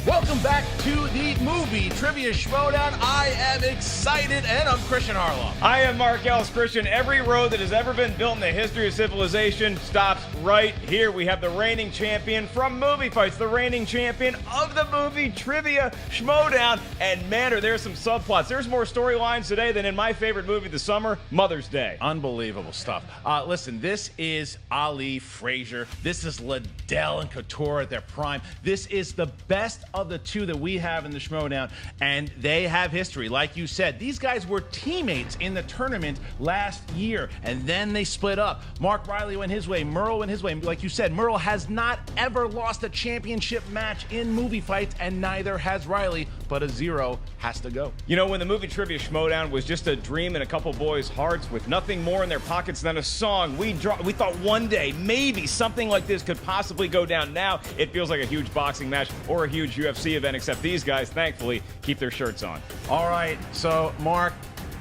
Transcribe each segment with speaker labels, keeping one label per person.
Speaker 1: Welcome back to the Movie Trivia Schmoedown. I am excited, and I'm Christian Harloff.
Speaker 2: I am Mark Ellis. Christian. Every road that has ever been built in the history of civilization stops right here. We have the reigning champion from movie fights, the reigning champion of the Movie Trivia Schmoedown. And man, are there some subplots. There's more storylines today than in my favorite movie of the summer, Mother's Day.
Speaker 1: Unbelievable stuff. Listen, this is Ali, Frazier. This is Liddell and Couture at their prime. This is the best of the two that we have in the Schmoedown, and they have history. Like you said, these guys were teammates in the tournament last year, and then they split up. Mark Reilly went his way, Murrell went his way. Like you said, Murrell has not ever lost a championship match in movie fights, and neither has Reilly, but a zero has to go.
Speaker 2: You know, when the Movie Trivia Schmoedown was just a dream in a couple boys' hearts with nothing more in their pockets than a song, we thought one day maybe something like this could possibly go down. Now it feels like a huge boxing match or a huge UFC event, except these guys, thankfully, keep their shirts on.
Speaker 1: All right, so Mark,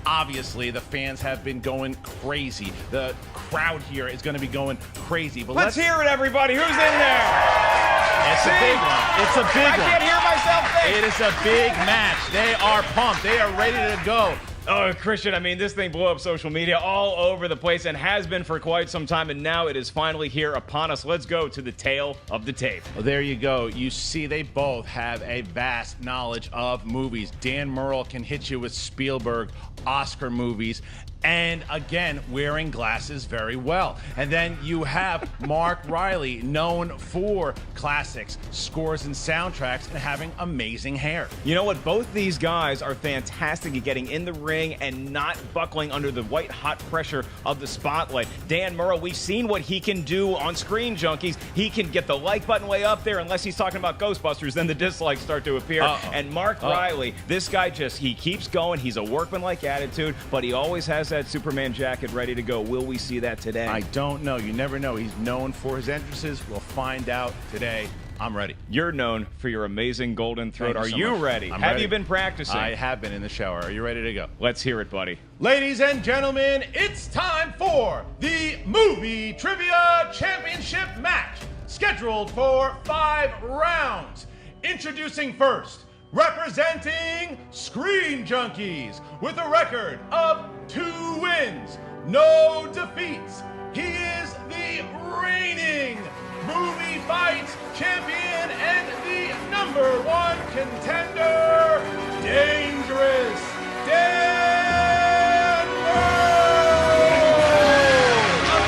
Speaker 1: obviously the fans have been going crazy. The crowd here is going to be going crazy. But
Speaker 2: let's hear it, everybody. Who's in there?
Speaker 1: It's a big one. It's a big one.
Speaker 2: I can't hear myself think.
Speaker 1: It is a big match. They are pumped. They are ready to go.
Speaker 2: Oh, Christian, I mean, this thing blew up social media all over the place and has been for quite some time, and now it is finally here upon us. Let's go to the tail of the tape.
Speaker 1: Well, there you go. You see, they both have a vast knowledge of movies. Dan Murrell can hit you with Spielberg, Oscar movies, and again, wearing glasses very well. And then you have Mark Reilly, known for classics, scores and soundtracks, and having amazing hair.
Speaker 2: You know what? Both these guys are fantastic at getting in the ring and not buckling under the white-hot pressure of the spotlight. Dan Murrell, we've seen what he can do on Screen Junkies. He can get the like button way up there, unless he's talking about Ghostbusters, then the dislikes start to appear. And Mark Reilly, this guy he keeps going. He's a workmanlike attitude, but he always has that Superman jacket ready to go. Will we see that today?
Speaker 1: I don't know. You never know. He's known for his entrances. We'll find out today. I'm ready.
Speaker 2: You're known for your amazing golden throat. Are you ready?
Speaker 1: Have
Speaker 2: you been practicing?
Speaker 1: I have been in the shower. Are you ready to go?
Speaker 2: Let's hear it, buddy.
Speaker 1: Ladies and gentlemen, it's time for the Movie Trivia Championship match, scheduled for 5 rounds. Introducing first, representing Screen Junkies with a record of 2 wins, no defeats. He is the reigning movie fights champion and the #1 contender, Dangerous Dan Murrell!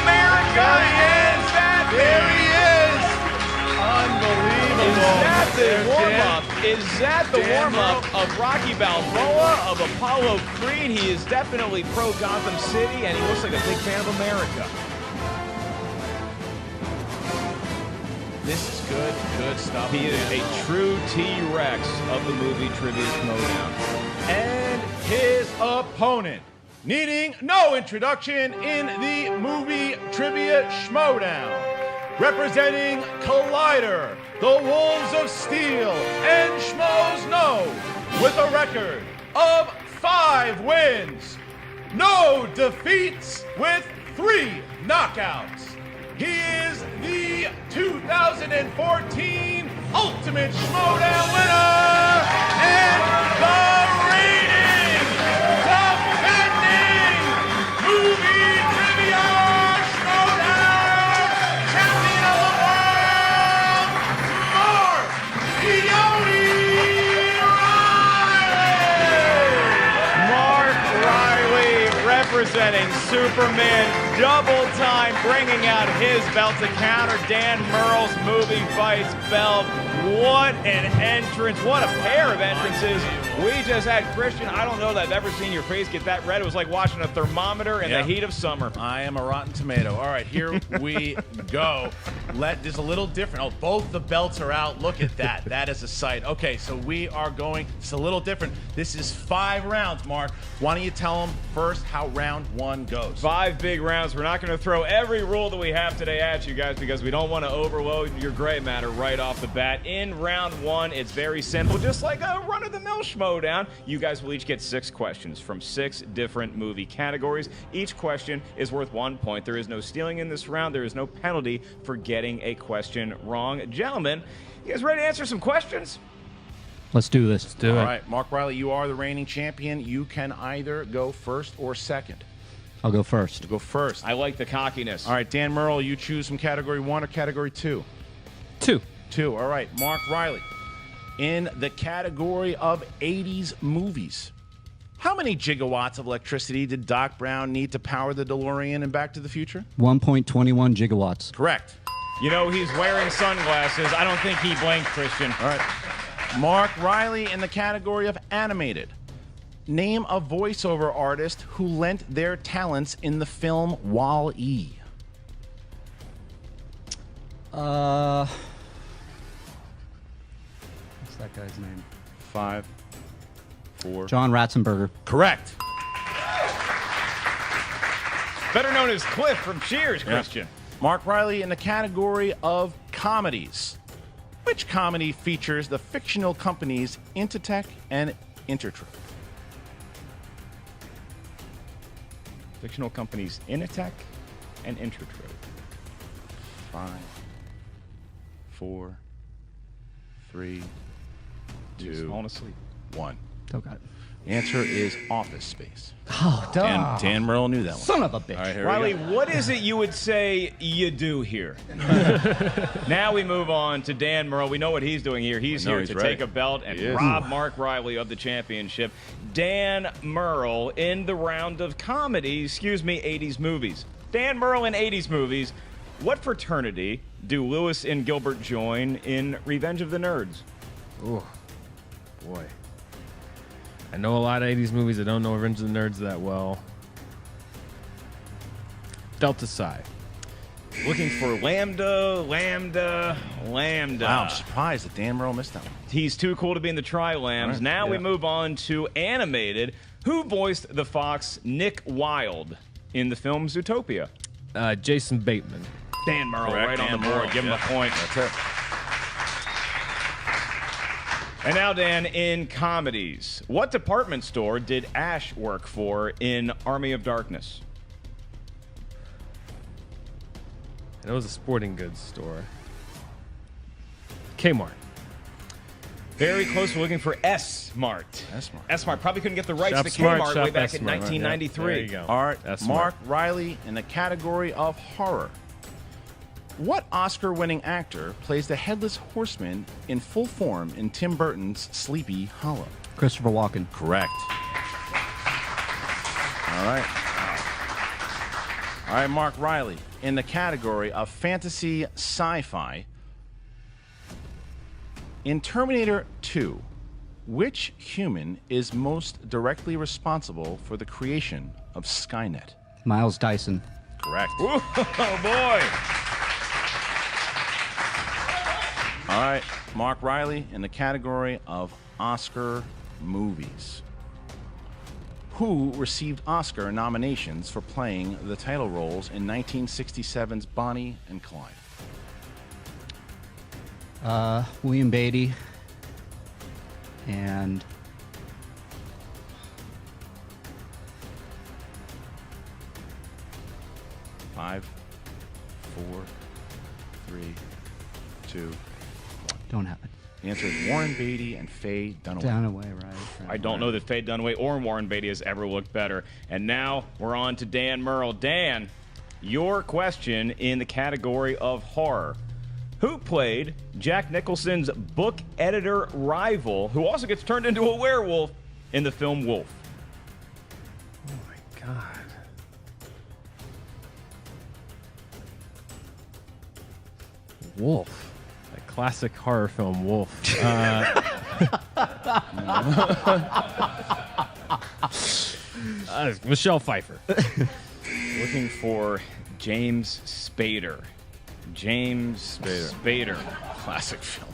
Speaker 2: America!
Speaker 1: There he is! Unbelievable.
Speaker 2: Is that the warm-up of Rocky Balboa, of Apollo Creed? He is definitely pro-Gotham City, and he looks like a big fan of America.
Speaker 1: This is good stuff.
Speaker 2: He is a true T-Rex of the Movie Trivia Schmoedown.
Speaker 1: And his opponent, needing no introduction in the Movie Trivia Schmoedown, representing Collider, the Wolves of Steel, and Schmoes Know, with a record of 5 wins, no defeats, with 3 knockouts. He is the 2014 Ultimate Schmoedown winner and the reigning, defending Movie Trivia Schmoedown champion of the world, Mark Yodi Reilly!
Speaker 2: Mark Reilly representing Superman, double time, bringing out his belt to counter Dan Murrell's movie fights belt. What an entrance. What a pair of entrances. We just had Christian. I don't know that I've ever seen your face get that red. It was like watching a thermometer in the heat of summer.
Speaker 1: I am a rotten tomato. All right, here we go. This is a little different. Oh, both the belts are out. Look at that. That is a sight. Okay, so we are going. It's a little different. This is 5 rounds, Mark. Why don't you tell them first how round 1 goes?
Speaker 2: 5 big rounds. We're not going to throw every rule that we have today at you guys because we don't want to overload your gray matter right off the bat. In round 1, it's very simple, just like a run-of-the-mill Schmoedown. You guys will each get 6 questions from 6 different movie categories. Each question is worth 1 point. There is no stealing in this round. There is no penalty for getting a question wrong. Gentlemen, you guys ready to answer some questions?
Speaker 3: Let's do this.
Speaker 1: All right, Mark Reilly, you are the reigning champion. You can either go first or second.
Speaker 3: I'll go first.
Speaker 1: Go first.
Speaker 2: I like the cockiness.
Speaker 1: All right, Dan Murrell, you choose from category 1 or category 2?
Speaker 4: 2.
Speaker 1: 2. All right, Mark Reilly, in the category of 80s movies, how many gigawatts of electricity did Doc Brown need to power the DeLorean in Back to the Future?
Speaker 3: 1.21 gigawatts.
Speaker 1: Correct.
Speaker 2: You know, he's wearing sunglasses. I don't think he blinked, Christian.
Speaker 1: All right. Mark Reilly, in the category of animated, name a voiceover artist who lent their talents in the film Wall-E.
Speaker 3: What's that guy's name?
Speaker 1: 5, 4.
Speaker 3: John Ratzenberger.
Speaker 1: Correct.
Speaker 2: Better known as Cliff from Cheers, Christian.
Speaker 1: Mark Reilly, in the category of comedies, which comedy features the fictional companies Intitech and Intertrip?
Speaker 2: Fictional companies Initech and Intertrip.
Speaker 1: 5, 4, 3, 2,
Speaker 2: Falling asleep.
Speaker 1: 1.
Speaker 3: Oh, God.
Speaker 1: The answer is Office Space.
Speaker 3: Oh, duh.
Speaker 1: Dan Murrell knew that one.
Speaker 3: Son of a bitch.
Speaker 1: All right, here
Speaker 2: Riley,
Speaker 1: we go.
Speaker 2: what is it you would say you do here? Now we move on to Dan Murrell. We know what he's doing here. He's here to take a belt and rob Mark Reilly of the championship. Dan Murrell in the round of comedies, 80s movies. Dan Murrell in 80s movies. What fraternity do Lewis and Gilbert join in Revenge of the Nerds?
Speaker 4: Oh, boy. I know a lot of 80s movies. I don't know Revenge of the Nerds that well. Delta Psi.
Speaker 2: Looking for Lambda.
Speaker 1: Wow, I'm surprised that Dan Murrell missed that one.
Speaker 2: He's too cool to be in the Tri-Lambs.
Speaker 1: Right,
Speaker 2: Now we move on to animated. Who voiced the fox Nick Wilde in the film Zootopia?
Speaker 4: Jason Bateman.
Speaker 2: Dan Murrell,
Speaker 1: Correct,
Speaker 2: right
Speaker 1: Dan
Speaker 2: on the board.
Speaker 1: Murrell,
Speaker 2: Give him a point.
Speaker 1: That's it.
Speaker 2: And now, Dan, in comedies, what department store did Ash work for in Army of Darkness?
Speaker 4: I know it was a sporting goods store. Kmart.
Speaker 2: Very close. We're looking for S-Mart.
Speaker 1: S-Mart.
Speaker 2: S-Mart. Probably couldn't get the rights
Speaker 4: Shop
Speaker 2: to
Speaker 4: smart,
Speaker 2: Kmart
Speaker 4: shop
Speaker 2: way back in
Speaker 4: S-Mart.
Speaker 2: 1993.
Speaker 4: There you go.
Speaker 1: All right,
Speaker 4: That's
Speaker 1: Mark
Speaker 4: smart.
Speaker 1: Reilly, in the category of horror. What Oscar-winning actor plays the Headless Horseman in full form in Tim Burton's Sleepy Hollow?
Speaker 3: Christopher Walken.
Speaker 1: Correct. All right. All right, Mark Reilly, in the category of fantasy sci-fi. In Terminator 2, which human is most directly responsible for the creation of Skynet?
Speaker 3: Miles Dyson.
Speaker 1: Correct.
Speaker 2: Oh, boy.
Speaker 1: All right, Mark Reilly, in the category of Oscar movies. Who received Oscar nominations for playing the title roles in 1967's Bonnie and Clyde?
Speaker 3: William Beatty. And
Speaker 1: 5, 4, 3, 2.
Speaker 3: don't have it.
Speaker 1: The answer is Warren Beatty and Faye Dunaway.
Speaker 3: Dunaway, right.
Speaker 2: I don't know that Faye Dunaway or Warren Beatty has ever looked better. And now we're on to Dan Murrell. Dan, your question in the category of horror. Who played Jack Nicholson's book editor rival, who also gets turned into a werewolf in the film Wolf?
Speaker 4: Oh, my God. Wolf. A classic horror film, Wolf. Michelle Pfeiffer.
Speaker 2: Looking for James Spader. James Spader.
Speaker 1: Classic film.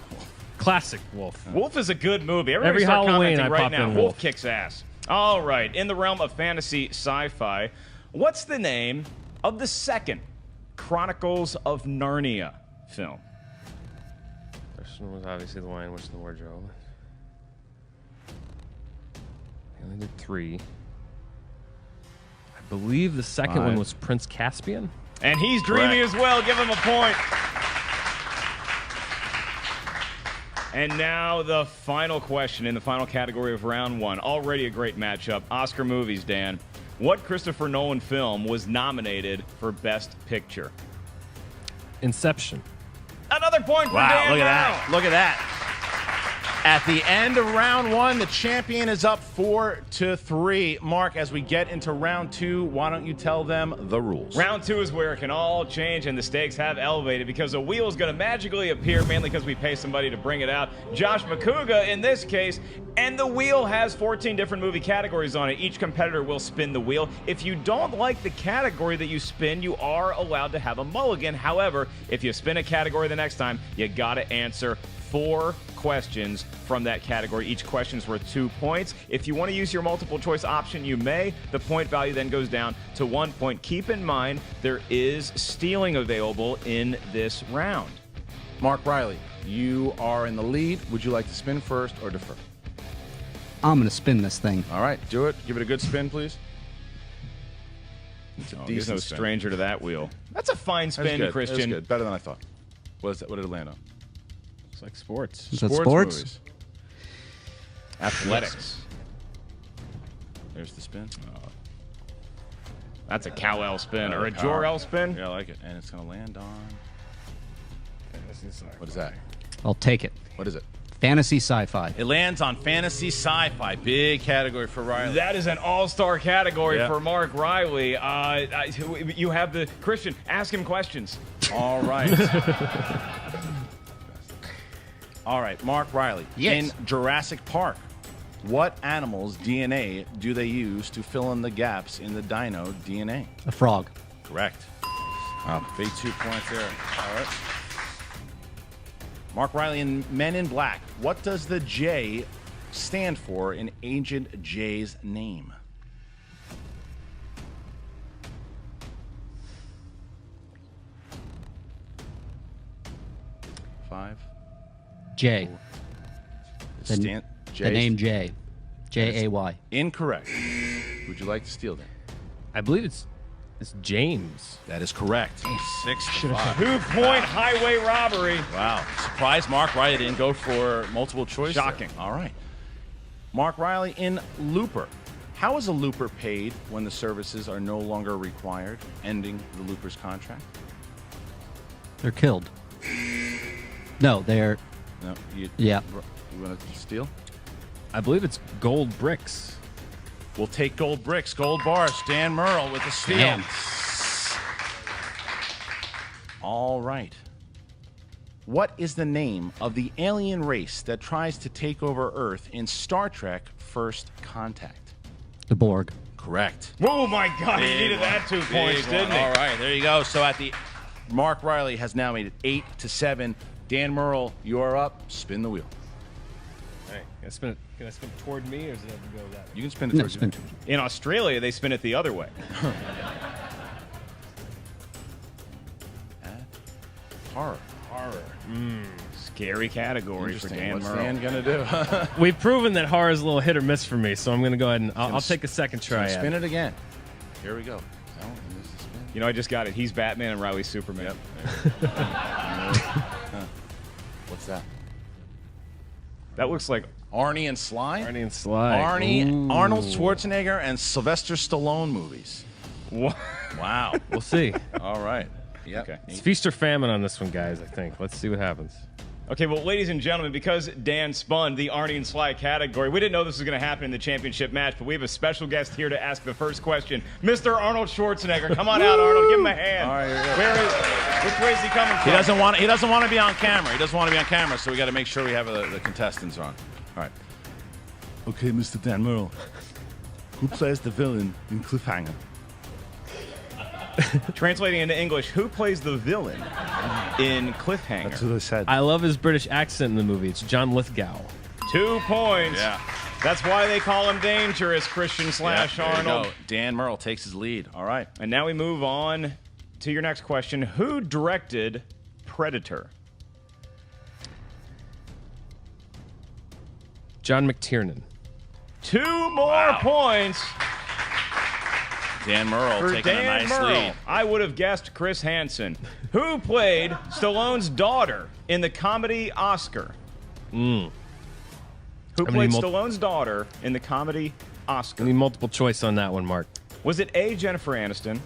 Speaker 4: Classic Wolf.
Speaker 2: Wolf is a good movie. Everybody
Speaker 4: Every
Speaker 2: start
Speaker 4: Halloween,
Speaker 2: commenting
Speaker 4: I
Speaker 2: right
Speaker 4: pop
Speaker 2: now.
Speaker 4: in
Speaker 2: Wolf
Speaker 4: Wolf.
Speaker 2: kicks ass. All right. In the realm of fantasy sci-fi, what's the name of the second Chronicles of Narnia film?
Speaker 4: First one was obviously The Lion, Witch, and the Wardrobe. We only did 3. I believe the second
Speaker 1: 5.
Speaker 4: one was Prince Caspian.
Speaker 2: And he's dreamy
Speaker 1: Correct.
Speaker 2: as well. Give him a point. And now the final question in the final category of round 1. Already a great matchup. Oscar movies, Dan. What Christopher Nolan film was nominated for Best Picture?
Speaker 4: Inception.
Speaker 2: Another point for
Speaker 1: Wow,
Speaker 2: Dan
Speaker 1: look at
Speaker 2: Murrell.
Speaker 1: that. Look at that. At the end of round 1, the champion is up 4-3. Mark, as we get into round 2, why don't you tell them the rules?
Speaker 2: Round 2 is where it can all change and the stakes have elevated because a wheel is going to magically appear, mainly because we pay somebody to bring it out. Josh McCouga in this case. And the wheel has 14 different movie categories on it. Each competitor will spin the wheel. If you don't like the category that you spin, you are allowed to have a mulligan. However, if you spin a category the next time, you got to answer 4 questions from that category. Each question is worth 2 points. If you want to use your multiple choice option, you may. The point value then goes down to 1 point. Keep in mind, there is stealing available in this round.
Speaker 1: Mark Reilly, you are in the lead. Would you like to spin first or defer?
Speaker 3: I'm going to spin this thing.
Speaker 1: All right, do it. Give it a good spin, please. It's a
Speaker 2: He's
Speaker 1: decent
Speaker 2: no
Speaker 1: spin.
Speaker 2: stranger to that wheel. That's a fine
Speaker 1: That's
Speaker 2: spin,
Speaker 1: good.
Speaker 2: Christian.
Speaker 1: That's good. Better than I thought. What is that? What did it land on?
Speaker 4: It's like sports.
Speaker 3: Is that sports?
Speaker 1: movies.
Speaker 2: Athletics.
Speaker 1: There's the spin.
Speaker 2: That's a Kal-El spin or a
Speaker 1: Power.
Speaker 2: Jor-El spin.
Speaker 1: Yeah, I like it. And it's going to land on... What is that?
Speaker 3: I'll take it.
Speaker 1: What is it?
Speaker 3: Fantasy sci-fi.
Speaker 1: It lands on fantasy sci-fi. Big category for Reilly.
Speaker 2: That is an all-star category
Speaker 1: Yeah.
Speaker 2: for Mark Reilly. You have the Christian. Ask him questions.
Speaker 1: All right. All right, Mark Reilly.
Speaker 3: Yes.
Speaker 1: In Jurassic Park, what animal's DNA do they use to fill in the gaps in the dino DNA?
Speaker 3: A frog.
Speaker 1: Correct. Big 2 points there. All right. Mark Reilly in Men in Black. What does the J stand for in Agent J's name? Five.
Speaker 3: J. The,
Speaker 1: Jan-
Speaker 3: the name J. J-A-Y.
Speaker 1: Incorrect. Would you like to steal that?
Speaker 4: I believe it's James.
Speaker 1: That is correct. 6-5.
Speaker 2: 2-point highway robbery.
Speaker 1: Wow. Surprised Mark Reilly didn't go for multiple choice.
Speaker 2: Shocking.
Speaker 1: There. All right. Mark Reilly in Looper. How is a looper paid when the services are no longer required, ending the looper's contract?
Speaker 3: They're killed. No, they're...
Speaker 1: No.
Speaker 3: Yeah.
Speaker 1: You want to steal?
Speaker 4: I believe it's gold bricks.
Speaker 1: We'll take gold bricks, gold bars. Dan Murrell with the steal.
Speaker 3: Damn.
Speaker 1: All right. What is the name of the alien race that tries to take over Earth in Star Trek First Contact?
Speaker 3: The Borg.
Speaker 1: Correct.
Speaker 2: Oh my God, he
Speaker 1: Big
Speaker 2: needed
Speaker 1: one.
Speaker 2: that 2
Speaker 1: Big
Speaker 2: points,
Speaker 1: one.
Speaker 2: didn't he?
Speaker 1: All right, there you go. So at the Mark Reilly has now made it 8-7. Dan Murrell, you are up. Spin the wheel.
Speaker 4: All right. Can I spin it toward me, or does it have to go that way?
Speaker 1: You can spin it
Speaker 3: No,
Speaker 1: towards
Speaker 3: spin.
Speaker 1: you.
Speaker 2: In Australia, they spin it the other way.
Speaker 1: Horror.
Speaker 2: Scary category for
Speaker 1: Interesting.
Speaker 2: Dan
Speaker 1: What's
Speaker 2: Murrell.
Speaker 1: Dan gonna do?
Speaker 4: We've proven that horror is a little hit or miss for me, so I'm going to go ahead and I'll take a second try.
Speaker 1: Spin
Speaker 4: at it.
Speaker 1: it again. Here we go. Oh, and this is spin.
Speaker 2: You know, I just got it. He's Batman and Riley's Superman.
Speaker 1: Yep. What's that?
Speaker 2: That looks like
Speaker 1: Arnie and Sly.
Speaker 4: Arnie and Sly.
Speaker 1: Arnie,
Speaker 4: Ooh.
Speaker 1: Arnold Schwarzenegger, and Sylvester Stallone movies.
Speaker 2: what?
Speaker 1: Wow.
Speaker 4: We'll see.
Speaker 1: All right. Yep.
Speaker 2: Okay.
Speaker 4: It's feast or famine on this one, guys, I think. Let's see what happens.
Speaker 2: Okay, well, ladies and gentlemen, because Dan spun the Arnie and Sly category, we didn't know this was going to happen in the championship match, but we have a special guest here to ask the first question. Mr. Arnold Schwarzenegger. Come on out, Arnold. Give him a hand.
Speaker 1: All right, here we go.
Speaker 2: Where is Which way is he coming from?
Speaker 1: He doesn't want to be on camera. He doesn't want to be on camera, so we got to make sure we have the contestants on. All right. Okay, Mr. Dan Murrell. Who plays the villain in Cliffhanger?
Speaker 2: Translating into English, who plays the villain in Cliffhanger?
Speaker 1: That's what I said.
Speaker 4: I love his British accent in the movie. It's John Lithgow.
Speaker 2: 2 points.
Speaker 1: Yeah.
Speaker 2: That's why they call him Dangerous, Christian /
Speaker 1: There you
Speaker 2: Arnold.
Speaker 1: go. Dan Murrell takes his lead. All right.
Speaker 2: And now we move on to your next question. Who directed Predator?
Speaker 4: John McTiernan.
Speaker 2: 2 more points
Speaker 1: Dan Murrell
Speaker 2: for
Speaker 1: taking
Speaker 2: Dan
Speaker 1: a nice
Speaker 2: Murrell.
Speaker 1: lead.
Speaker 2: I would have guessed Chris Hansen. Who played Stallone's daughter in the comedy Oscar? Who
Speaker 4: I'm gonna
Speaker 2: played
Speaker 4: need
Speaker 2: Stallone's daughter in the comedy Oscar?
Speaker 4: I need multiple choice on that one, Mark.
Speaker 2: Was it A, Jennifer Aniston,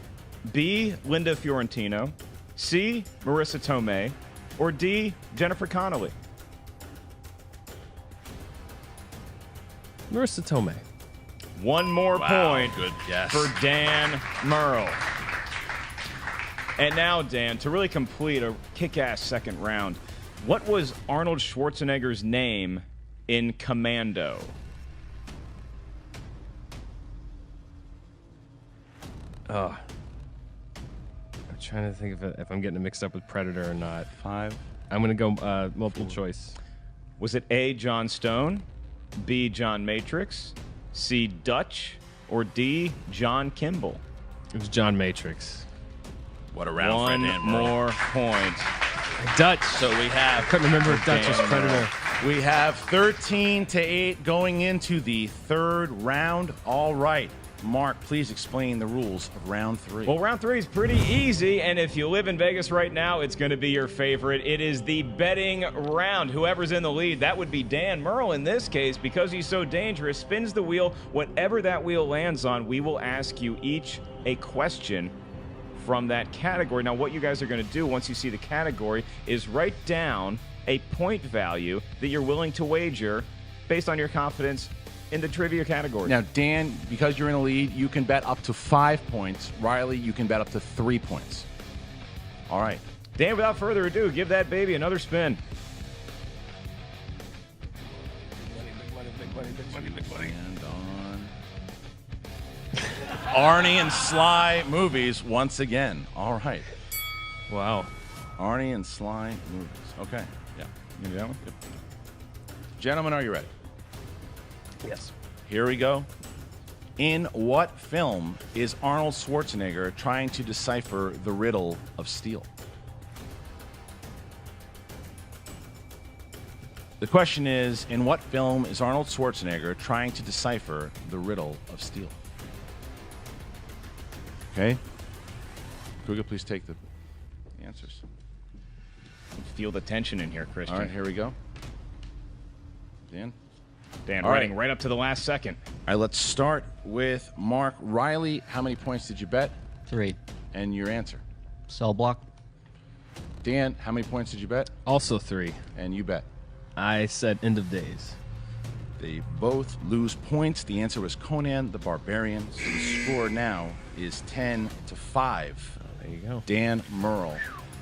Speaker 2: B, Linda Fiorentino, C, Marissa Tomei, or D, Jennifer Connelly?
Speaker 4: Marissa Tomei.
Speaker 2: One more point
Speaker 1: Good guess.
Speaker 2: for Dan Murrell. And now, Dan, to really complete a kick-ass second round, what was Arnold Schwarzenegger's name in Commando?
Speaker 4: I'm trying to think if I'm getting it mixed up with Predator or not.
Speaker 2: 5.
Speaker 4: I'm going to go multiple choice.
Speaker 2: Was it A, John Stone, B, John Matrix, C, Dutch, or D, John Kimball?
Speaker 4: It was John Matrix.
Speaker 1: What a round for
Speaker 2: One
Speaker 1: Dan Murrell.
Speaker 2: more point.
Speaker 4: Dutch.
Speaker 1: So we have
Speaker 4: Couldn't remember if Dutch was
Speaker 2: Dan
Speaker 4: Predator.
Speaker 1: We have 13-8 going into the third round. All right. Mark, please explain the rules of round 3.
Speaker 2: Well, round 3 is pretty easy, and if you live in Vegas right now, it's going to be your favorite. It is the betting round. Whoever's in the lead, that would be Dan Murrell in this case, because he's so dangerous, spins the wheel. Whatever that wheel lands on, we will ask you each a question from that category. Now, what you guys are going to do once you see the category is write down a point value that you're willing to wager based on your confidence in the trivia category.
Speaker 1: Now, Dan, because you're in the lead, you can bet up to 5 points. Reilly, you can bet up to 3 points. All right.
Speaker 2: Dan, without further ado, give that baby another spin.
Speaker 1: And on Arnie and Sly movies once again. All right.
Speaker 4: Wow.
Speaker 1: Arnie and Sly movies. Okay. Yeah.
Speaker 2: You know that one?
Speaker 1: Yep. Gentlemen, are you ready?
Speaker 2: Yes.
Speaker 1: Here we go. In what film is Arnold Schwarzenegger trying to decipher the riddle of steel? The question is, in what film is Arnold Schwarzenegger trying to decipher the riddle of steel? Okay. Kruger, please take the answers.
Speaker 2: Feel the tension in here, Christian.
Speaker 1: All right, here we go. Dan?
Speaker 2: Dan,
Speaker 1: All
Speaker 2: waiting
Speaker 1: right.
Speaker 2: right up to the last second.
Speaker 1: All right, let's start with Mark. Reilly, how many points did you bet?
Speaker 3: 3.
Speaker 1: And your answer.
Speaker 3: Cell block.
Speaker 1: Dan, how many points did you bet?
Speaker 4: Also 3.
Speaker 1: And you bet.
Speaker 4: I said End of Days.
Speaker 1: They both lose points. The answer was Conan the Barbarian. So the score now is 10-5.
Speaker 4: There you go.
Speaker 1: Dan Murrell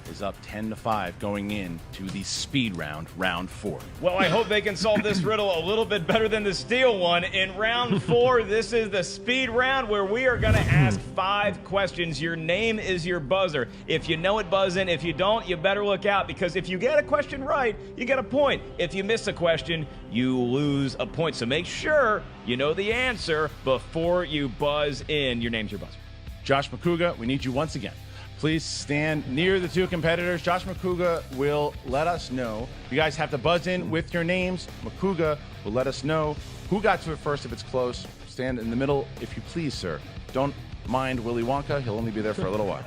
Speaker 1: is up 10-5 going into the speed round, round 4.
Speaker 2: Well, I hope they can solve this riddle a little bit better than the steel one. In round 4, this is the speed round where we are going to ask 5 questions. Your name is your buzzer. If you know it, buzz in. If you don't, you better look out, because if you get a question right, you get a point. If you miss a question, you lose a point. So make sure you know the answer before you buzz in. Your name's your buzzer.
Speaker 1: Josh McCouga, we need you once again. Please stand near the 2 competitors. Josh McCouga will let us know. You guys have to buzz in with your names. McCouga will let us know who got to it first if it's close. Stand in the middle, if you please, sir. Don't mind Willy Wonka. He'll only be there for a little while.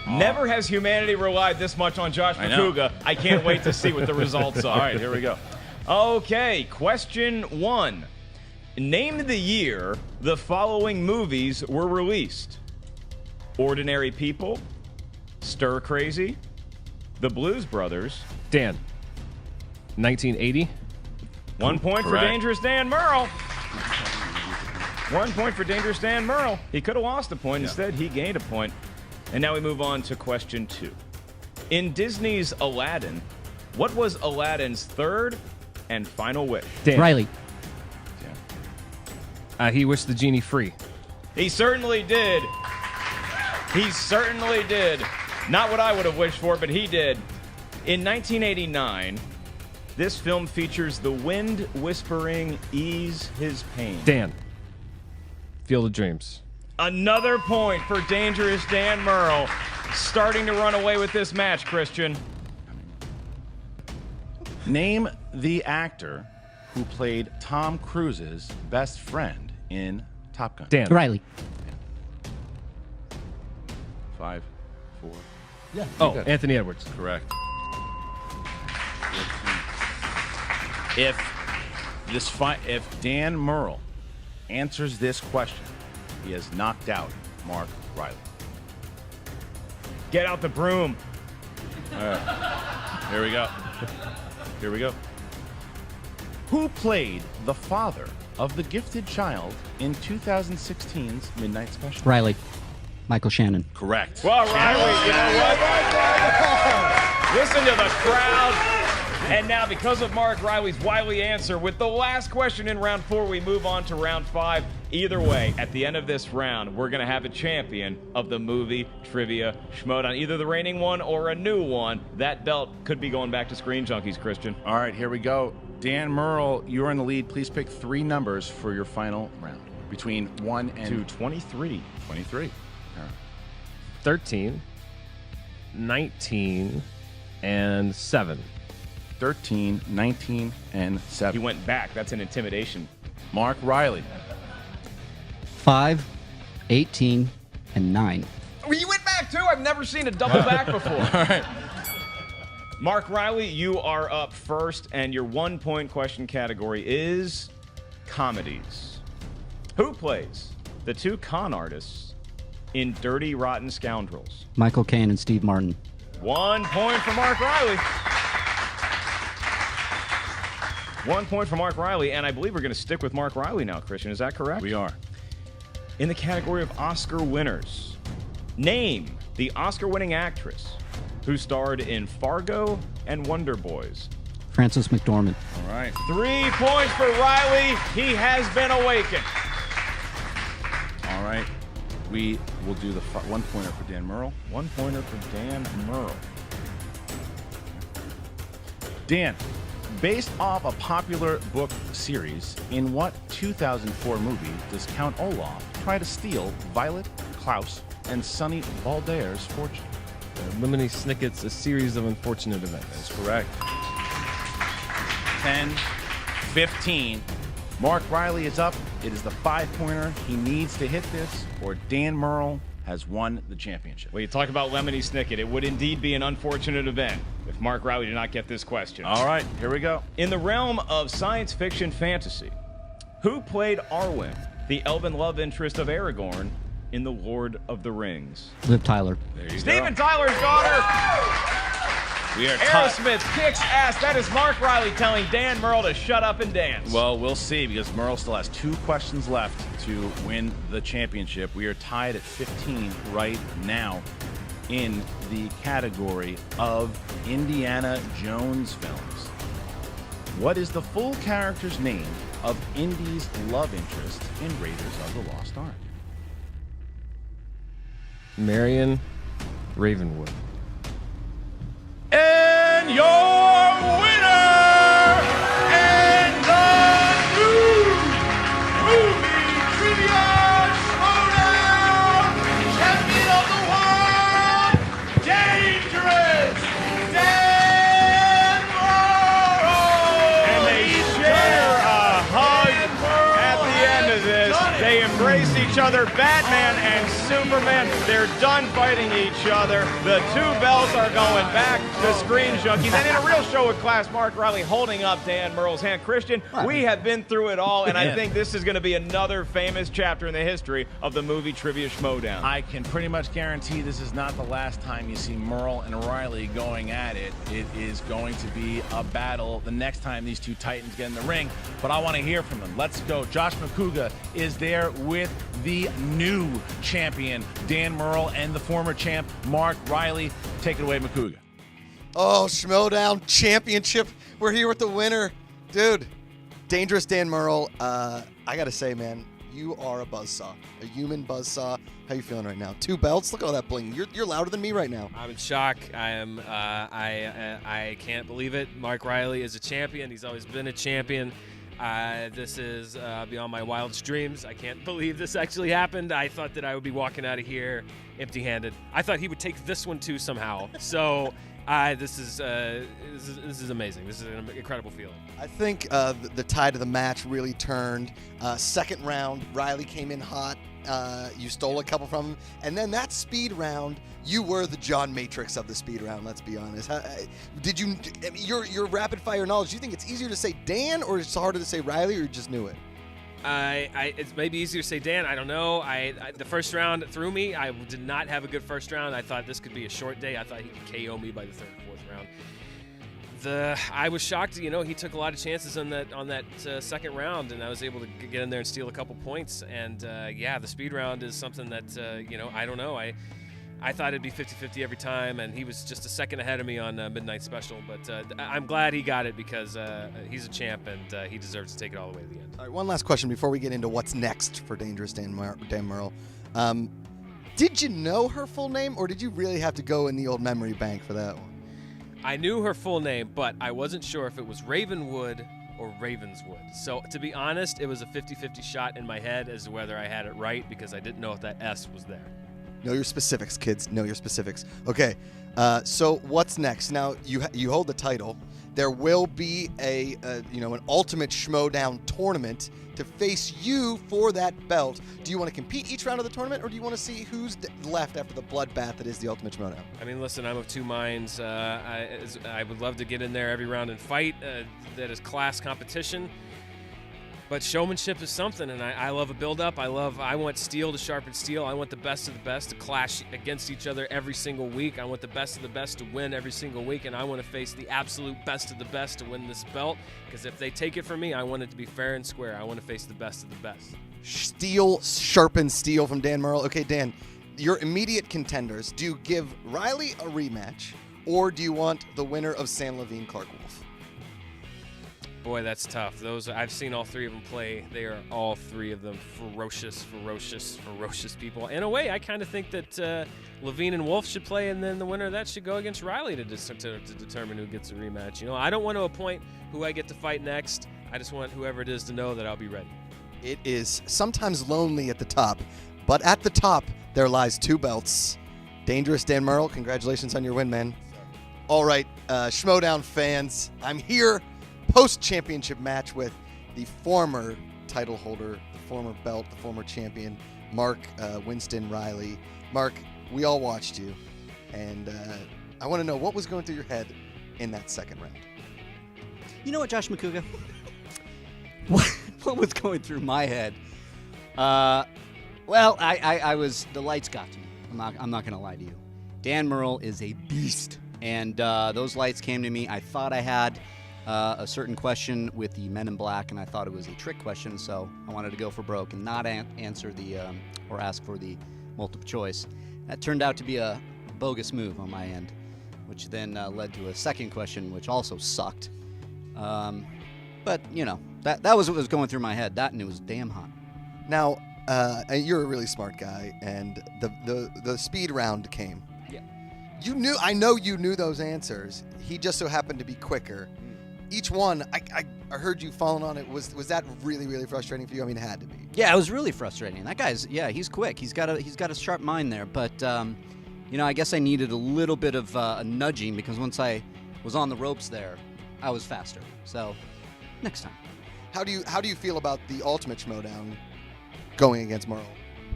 Speaker 2: Never has humanity relied this much on Josh
Speaker 1: I know.
Speaker 2: McCouga. I can't wait to see what the results are.
Speaker 1: All right, here we go.
Speaker 2: Okay, question 1. Name the year the following movies were released. Ordinary People, Stir Crazy, The Blues Brothers.
Speaker 4: Dan. 1980.
Speaker 2: 1 point for
Speaker 1: Correct.
Speaker 2: Dangerous Dan Murrell. 1 point for Dangerous Dan Murrell. He could have lost a point. Instead, he gained a point. And now we move on to question 2. In Disney's Aladdin, what was Aladdin's third and final wish?
Speaker 4: Dan.
Speaker 3: Reilly.
Speaker 4: He wished the genie free.
Speaker 2: He certainly did. He certainly did. Not what I would have wished for, but he did. In 1989, this film features the wind whispering Ease His Pain.
Speaker 4: Dan. Field of Dreams.
Speaker 2: Another point for Dangerous Dan Murrell. Starting to run away with this match, Christian.
Speaker 1: Name the actor who played Tom Cruise's best friend in Top Gun.
Speaker 4: Dan.
Speaker 3: Reilly.
Speaker 1: 5, 4.
Speaker 4: Oh, Anthony Edwards.
Speaker 1: Correct. If Dan Murrell answers this question, he has knocked out Mark Reilly.
Speaker 2: Get out the broom.
Speaker 1: All right. Here we go. Here we go. Who played the father of the gifted child in 2016's Midnight Special?
Speaker 3: Reilly. Michael Shannon.
Speaker 1: Correct.
Speaker 2: Well, Reilly, you know what? Listen to the crowd. And now, because of Mark Reilly's wily answer, with the last question in round 4, we move on to round 5. Either way, at the end of this round, we're going to have a champion of the Movie Trivia Schmoedown. Either the reigning one or a new one. That belt could be going back to Screen Junkies, Christian.
Speaker 1: All right, here we go. Dan Murrell, you're in the lead. Please pick 3 numbers for your final round. Between 1 and
Speaker 2: 23.
Speaker 1: 23. All right.
Speaker 4: 13, 19, and 7.
Speaker 1: 13, 19, and 7.
Speaker 2: He went back. That's an intimidation.
Speaker 1: Mark Reilly.
Speaker 3: 5, 18, and 9.
Speaker 2: Oh, you went back too? I've never seen a double back before.
Speaker 1: All right.
Speaker 2: Mark Reilly, you are up first, and your 1-point question category is comedies. Who plays the 2 con artists in Dirty Rotten Scoundrels?
Speaker 3: Michael Caine and Steve Martin.
Speaker 2: 1 point for Mark Reilly. 1 point for Mark Reilly, and I believe we're going to stick with Mark Reilly now, Christian. Is that correct?
Speaker 1: We are.
Speaker 2: In the category of Oscar winners, name the Oscar-winning actress who starred in Fargo and Wonder Boys.
Speaker 3: Frances McDormand.
Speaker 1: All right.
Speaker 2: 3 points for Reilly. He has been awakened.
Speaker 1: All right. We will do the 1-pointer for Dan Murrell.
Speaker 2: 1-pointer for Dan Murrell.
Speaker 1: Dan, based off a popular book series, in what 2004 movie does Count Olaf try to steal Violet, Klaus, and Sonny Baldaire's fortune?
Speaker 4: Lemony Snicket's A Series of Unfortunate Events.
Speaker 1: That's correct. 10, 15. Mark Reilly is up. It is the 5-pointer. He needs to hit this, or Dan Murrell has won the championship.
Speaker 2: Well, you talk about Lemony Snicket. It would indeed be an unfortunate event if Mark Reilly did not get this question.
Speaker 1: All right, here we go.
Speaker 2: In the realm of science fiction fantasy, who played Arwen, the elven love interest of Aragorn, in The Lord of the Rings?
Speaker 3: Liv Tyler.
Speaker 1: There you
Speaker 2: Steven
Speaker 1: go.
Speaker 2: Tyler's daughter.
Speaker 1: We are tied.
Speaker 2: Aerosmith kicks ass. That is Mark Reilly telling Dan Murrell to shut up and dance.
Speaker 1: Well, we'll see, because Murrell still has 2 questions left to win the championship. We are tied at 15 right now in the category of Indiana Jones films. What is the full character's name of Indy's love interest in Raiders of the Lost Ark?
Speaker 4: Marion Ravenwood.
Speaker 1: And your winner and the new Movie Trivia Schmoedown champion of the world, Dangerous Dan Murrell.
Speaker 2: And they share a hug at the end of this. They embrace each other, Batman and Superman. They're done fighting each other. The 2 belts are going back to Screen Junkies. And in a real show with class, Mark Reilly holding up Dan Murrell's hand. Christian, we have been through it all, and I think this is going to be another famous chapter in the history of the Movie Trivia Schmoedown.
Speaker 1: I can pretty much guarantee this is not the last time you see Murrell and Reilly going at it. It is going to be a battle the next time these 2 titans get in the ring, but I want to hear from them. Let's go. Josh McCouga is there with the new champion, Dan Murrell, and the former champ, Mark Reilly. Take it away, McCouga.
Speaker 5: Oh, Schmoedown Championship. We're here with the winner. Dude, Dangerous Dan Murrell. I got to say, man, you are a buzzsaw, a human buzzsaw. How you feeling right now? 2 belts? Look at all that bling. You're louder than me right now.
Speaker 6: I'm in shock. I am. I can't believe it. Mark Reilly is a champion. He's always been a champion. This is beyond my wildest dreams. I can't believe this actually happened. I thought that I would be walking out of here empty-handed. I thought he would take this one too somehow. So this is amazing. This is an incredible feeling.
Speaker 5: I think the tide of the match really turned. Second round, Reilly came in hot. You stole a couple from him. And then that speed round, you were the John Matrix of the speed round, let's be honest. Did you, I mean, your rapid fire knowledge, do you think it's easier to say Dan or it's harder to say Reilly, or you just knew it?
Speaker 6: It's maybe easier to say Dan. I don't know. The first round threw me. I did not have a good first round. I thought this could be a short day. I thought he could KO me by the third or fourth round. I was shocked. He took a lot of chances on that second round, and I was able to get in there and steal a couple points. And the speed round is something that I don't know. I thought it'd be 50-50 every time, and he was just a second ahead of me on Midnight Special. But I'm glad he got it because he's a champ, and he deserves to take it all the way to the end.
Speaker 5: All right, one last question before we get into what's next for Dangerous Dan Murrell. Did you know her full name, or did you really have to go in the old memory bank for that one?
Speaker 6: I knew her full name, but I wasn't sure if it was Ravenwood or Ravenswood. So to be honest, it was a 50-50 shot in my head as to whether I had it right because I ddidn't know if that S was there.
Speaker 5: Know your specifics, kids. Know your specifics. Okay, so what's next? Now you hold the title. There will be an Ultimate Schmoedown tournament to face you for that belt. Do you want to compete each round of the tournament, or do you want to see who's left after the bloodbath that is the Ultimate Schmoedown?
Speaker 6: I mean, listen, I'm of two minds. I would love to get in there every round and fight. That is class competition. But showmanship is something, and I love a build-up. I want steel to sharpen steel. I want the best of the best to clash against each other every single week. I want the best of the best to win every single week, and I want to face the absolute best of the best to win this belt. Because if they take it from me, I want it to be fair and square. I want to face the best of the best.
Speaker 5: Steel sharpens steel from Dan Murrell. Okay, Dan, your immediate contenders. Do you give Reilly a rematch, or do you want the winner of San Levine, Clark Wolf?
Speaker 6: Boy, that's tough. I've seen all three of them play. They are all three of them ferocious people. In a way, I kind of think that Levine and Wolf should play, and then the winner of that should go against Reilly to determine who gets a rematch. I don't want to appoint who I get to fight next. I just want whoever it is to know that I'll be ready.
Speaker 5: It is sometimes lonely at the top, but at the top there lies two belts. Dangerous Dan Murrell, congratulations on your win, man. All right, Schmoedown fans, I'm here. Post-championship match with the former title holder, the former belt, the former champion, Mark Winston Reilly. Mark, we all watched you, and I want to know what was going through your head in that second round.
Speaker 3: You know what, Josh McCouga? What was going through my head? Well, I was, the lights got to me. I'm not going to lie to you. Dan Murrell is a beast, and those lights came to me. I thought I had a certain question with the Men in Black, and I thought it was a trick question, so I wanted to go for broke and not answer the or ask for the multiple choice. That turned out to be a bogus move on my end, which then led to a second question, which also sucked. But that was what was going through my head. That, and it was damn hot.
Speaker 5: Now, you're a really smart guy, and the speed round came.
Speaker 3: Yeah.
Speaker 5: I know you knew those answers. He just so happened to be quicker. Each one, I heard you falling on it. Was that really, really frustrating for you? I mean, it had to be.
Speaker 3: Yeah, it was really frustrating. That guy's, he's quick. He's got a sharp mind there. But I guess I needed a little bit of a nudging, because once I was on the ropes there, I was faster. So next time.
Speaker 5: How do you feel about the Ultimate Schmoedown going against Murrell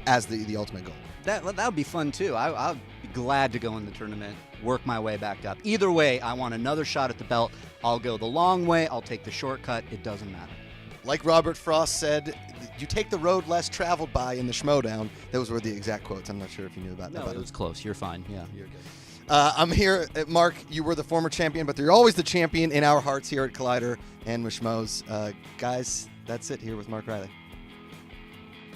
Speaker 5: as the ultimate goal?
Speaker 3: That would be fun too. I'll be glad to go in the tournament, work my way back up. Either way, I want another shot at the belt. I'll go the long way. I'll take the shortcut. It doesn't matter.
Speaker 5: Like Robert Frost said, you take the road less traveled by in the Schmoedown. Those were the exact quotes. I'm not sure if you knew about that.
Speaker 3: No, it was close. You're fine. Yeah, you're good.
Speaker 5: I'm here, Mark. You were the former champion, but you're always the champion in our hearts here at Collider and with Schmoes. Guys, that's it here with Mark Reilly.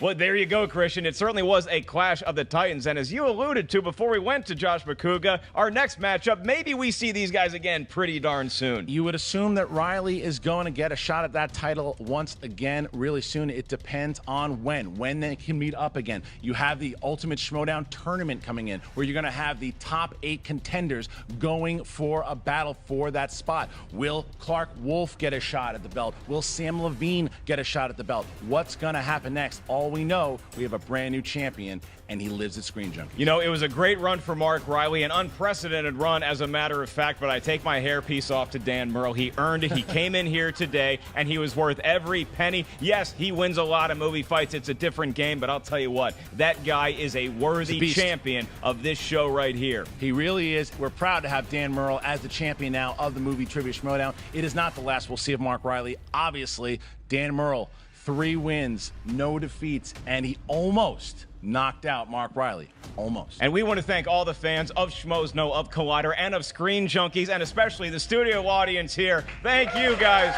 Speaker 2: Well, there you go, Christian. It certainly was a clash of the Titans. And as you alluded to before we went to Josh McCouga, our next matchup, maybe we see these guys again pretty darn soon.
Speaker 1: You would assume that Reilly is going to get a shot at that title once again really soon. It depends on when they can meet up again. You have the Ultimate Schmoedown tournament coming in, where you're going to have the top 8 contenders going for a battle for that spot. Will Clark Wolf get a shot at the belt? Will Sam Levine get a shot at the belt? What's going to happen next? All all we know, we have a brand new champion, and he lives at Screen Junkies.
Speaker 2: You know, it was a great run for Mark Reilly, an unprecedented run, as a matter of fact, but I take my hairpiece off to Dan Murrell. He earned it. He came in here today, and he was worth every penny. Yes, he wins a lot of movie fights. It's a different game, but I'll tell you what, that guy is a worthy champion of this show right here.
Speaker 1: He really is. We're proud to have Dan Murrell as the champion now of the Movie Trivia Schmoedown. It is not the last we'll see of Mark Reilly. Obviously, Dan Murrell, 3 wins, no defeats, and he almost knocked out Mark Reilly. Almost.
Speaker 2: And we want to thank all the fans of Schmoes Know, of Collider, and of Screen Junkies, and especially the studio audience here. Thank you guys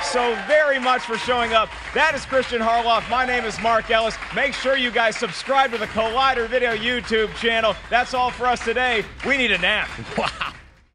Speaker 2: so very much for showing up. That is Christian Harloff. My name is Mark Ellis. Make sure you guys subscribe to the Collider Video YouTube channel. That's all for us today. We need a nap.
Speaker 1: Wow.